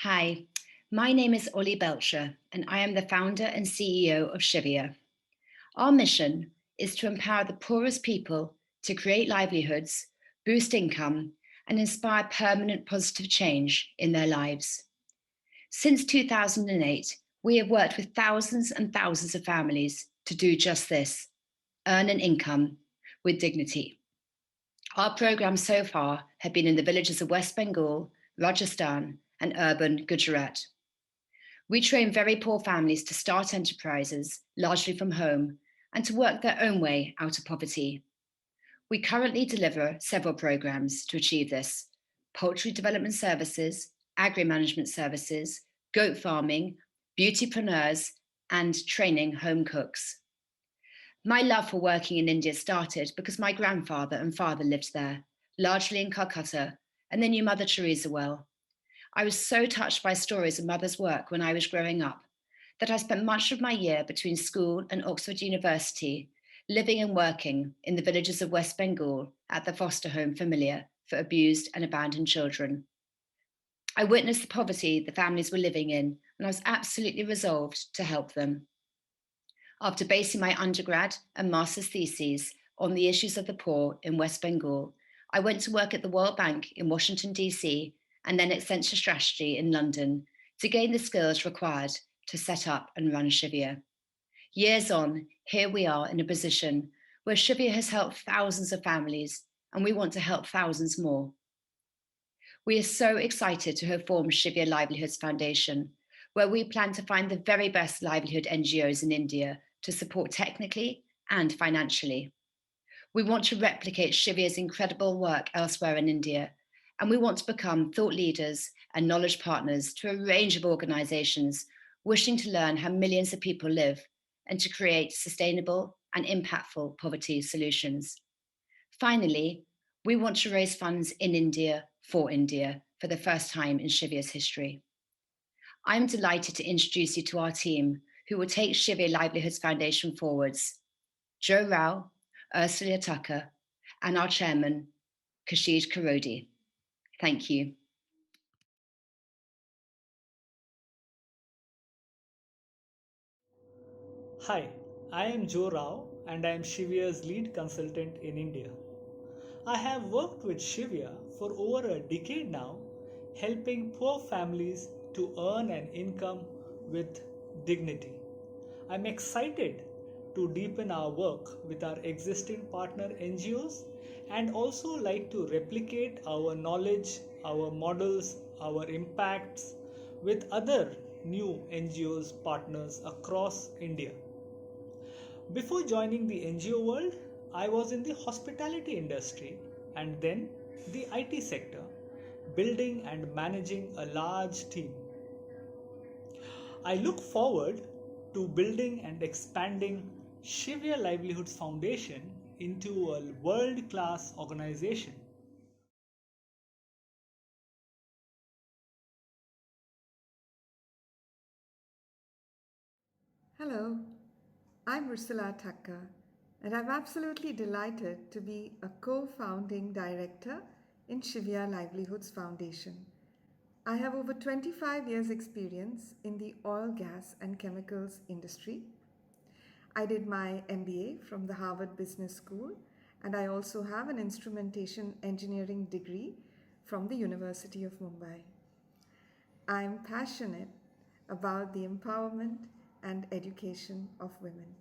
Hi, my name is Ollie Belcher, and I am the founder and CEO of Shivia. Our mission is to empower the poorest people to create livelihoods, boost income, and inspire permanent positive change in their lives. Since 2008, we have worked with thousands and thousands of families to do just this: earn an income with dignity. Our programs so far have been in the villages of West Bengal, Rajasthan, and urban Gujarat. We train very poor families to start enterprises, largely from home, and to work their own way out of poverty. We currently deliver several programs to achieve this: poultry development services, agri-management services, goat farming, beautypreneurs, and training home cooks. My love for working in India started because my grandfather and father lived there, largely in Calcutta, and they knew Mother Teresa well. I was so touched by stories of Mother's work when I was growing up that I spent much of my year between school and Oxford University living and working in the villages of West Bengal at the foster home Familiar for abused and abandoned children. I witnessed the poverty the families were living in, and I was absolutely resolved to help them. After basing my undergrad and master's theses on the issues of the poor in West Bengal, I went to work at the World Bank in Washington, D.C., and then at Accenture Strategy in London to gain the skills required to set up and run Shivia. Years on, here we are in a position where Shivia has helped thousands of families, and we want to help thousands more. We are so excited to have formed Shivia Livelihoods Foundation, where we plan to find the very best livelihood NGOs in India to support technically and financially. We want to replicate Shivia's incredible work elsewhere in India, and we want to become thought leaders and knowledge partners to a range of organizations wishing to learn how millions of people live and to create sustainable and impactful poverty solutions. Finally, we want to raise funds in India for the first time in Shivia's history. I'm delighted to introduce you to our team who will take Shivia Livelihoods Foundation forwards: Joe Rao, Ursula Tucker, and our chairman, Kushid Quadri. Thank you. Hi, I am Joe Rao and I am Shivia's lead consultant in India. I have worked with Shivia for over a decade now, helping poor families to earn an income with dignity. I'm excited to deepen our work with our existing partner NGOs and also like to replicate our knowledge, our models, our impacts with other new NGOs partners across India. Before joining the NGO world, I was in the hospitality industry and then the IT sector, building and managing a large team. I look forward to building and expanding Shivya Livelihoods Foundation into a world class organization. Hello, I'm Ursula Tucker, and I'm absolutely delighted to be a co founding director in Shivia Livelihoods Foundation. I have over 25 years' experience in the oil, gas, and chemicals industry. I did my MBA from the Harvard Business School, and I also have an instrumentation engineering degree from the University of Mumbai. I'm passionate about the empowerment and education of women.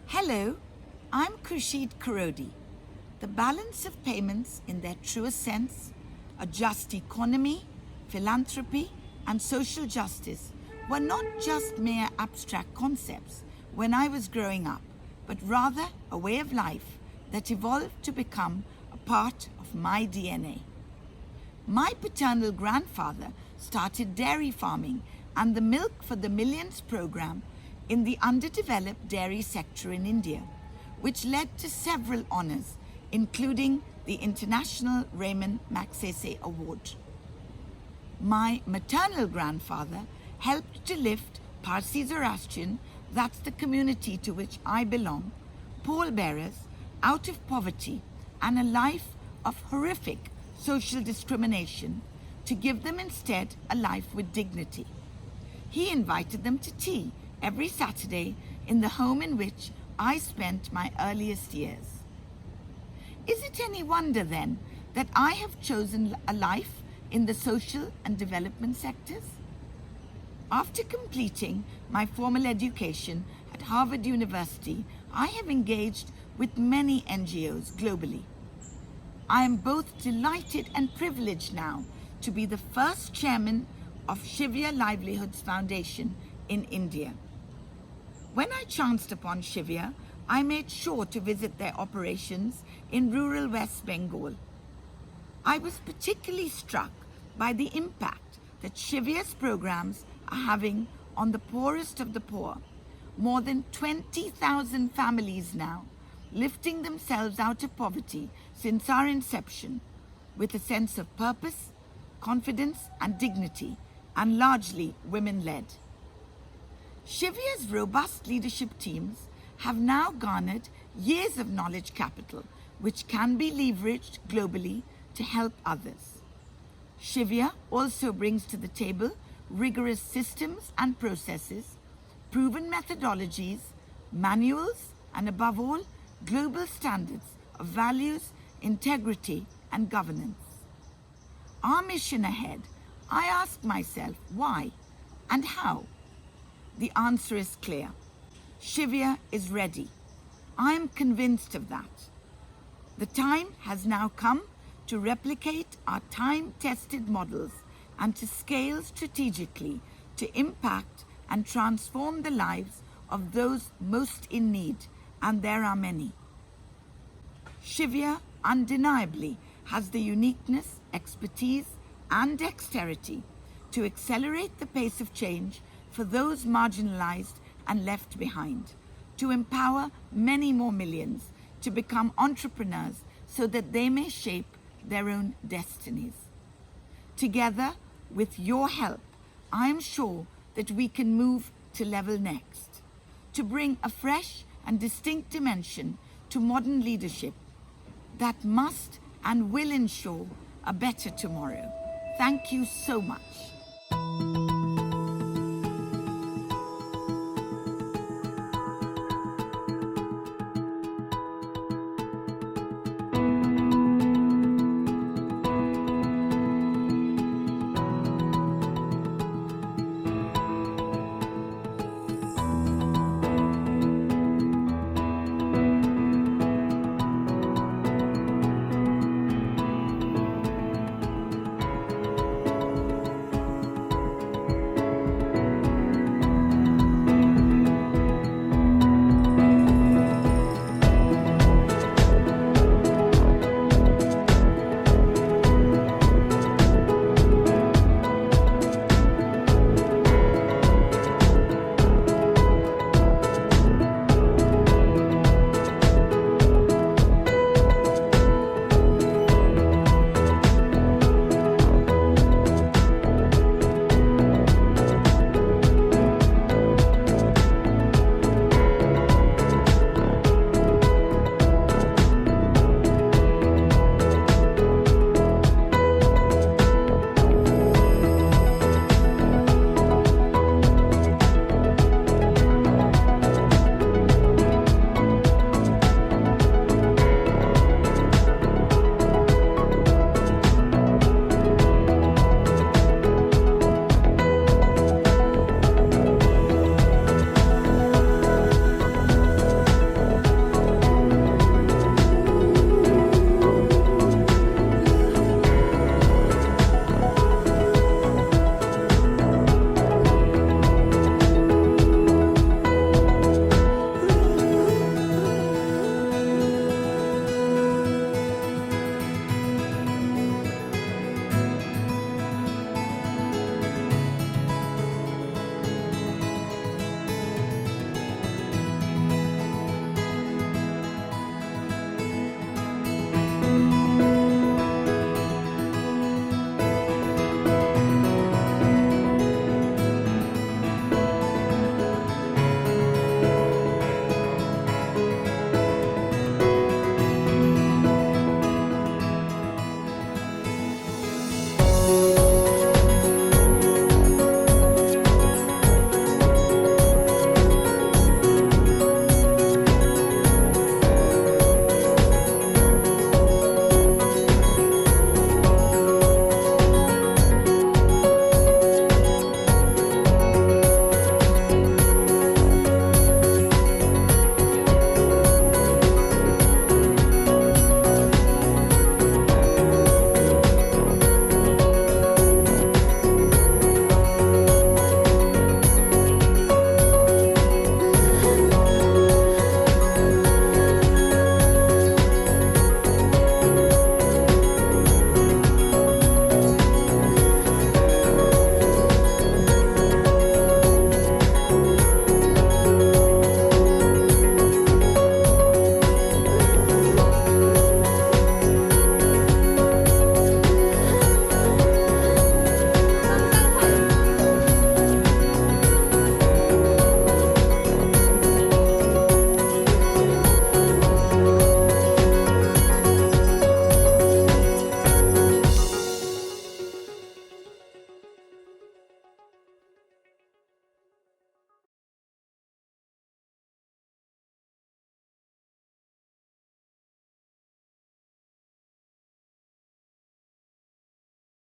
Hello, I'm Kushid Quadri. The balance of payments in their truest sense, a just economy, philanthropy, and social justice were not just mere abstract concepts when I was growing up, but rather a way of life that evolved to become a part of my DNA. My paternal grandfather started dairy farming and the Milk for the Millions program in the underdeveloped dairy sector in India, which led to several honors, including the International Raymond Magsaysay Award. My maternal grandfather helped to lift Parsi Zoroastrian, that's the community to which I belong, pallbearers out of poverty and a life of horrific social discrimination to give them instead a life with dignity. He invited them to tea every Saturday in the home in which I spent my earliest years. Is it any wonder then that I have chosen a life in the social and development sectors? After completing my formal education at Harvard University, I have engaged with many NGOs globally. I am both delighted and privileged now to be the first chairman of Shivia Livelihoods Foundation in India. When I chanced upon Shivia, I made sure to visit their operations in rural West Bengal. I was particularly struck by the impact that Shivia's programs are having on the poorest of the poor. More than 20,000 families now lifting themselves out of poverty since our inception with a sense of purpose, confidence and dignity, and largely women-led. Shivia's robust leadership teams have now garnered years of knowledge capital which can be leveraged globally to help others. Shivia also brings to the table rigorous systems and processes, proven methodologies, manuals, and above all, global standards of values, integrity, and governance. Our mission ahead, I ask myself why and how. The answer is clear. Shivia is ready. I am convinced of that. The time has now come to replicate our time-tested models and to scale strategically to impact and transform the lives of those most in need, and there are many. Shivia undeniably has the uniqueness, expertise, and dexterity to accelerate the pace of change for those marginalized and left behind, to empower many more millions to become entrepreneurs so that they may shape their own destinies. Together, with your help, I am sure that we can move to level next, to bring a fresh and distinct dimension to modern leadership that must and will ensure a better tomorrow. Thank you so much.